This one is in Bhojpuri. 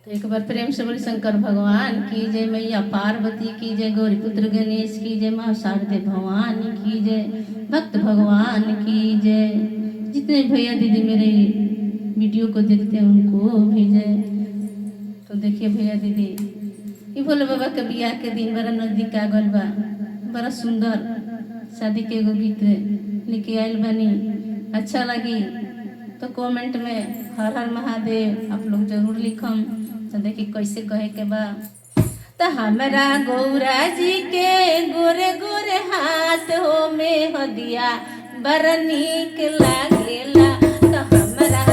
तो एक बार प्रेम से बोली शंकर भगवान की जय, मैया पार्वती की जय, गौरी पुत्र गणेश की जय, माँ शारदे भवानी की जय, भक्त भगवान की जय। जितने भैया दीदी मेरे वीडियो को देखते हैं उनको भी जय। तो देखिए भैया दीदी, ये भोले बाबा के बियाह के दिन बड़ा नजदीक आ गल बा, बड़ा सुंदर शादी के एगो गीत लेके आयल बनी। अच्छा लगी तो कमेंट में हर हर महादेव आप लोग जरूर लिखम। तो देखिए कैसे कहे के बा। तो हमरा गौरा जी के गोरे गोरे हाथ हो में हदिया बड़ा नीक लागेला। तो हमरा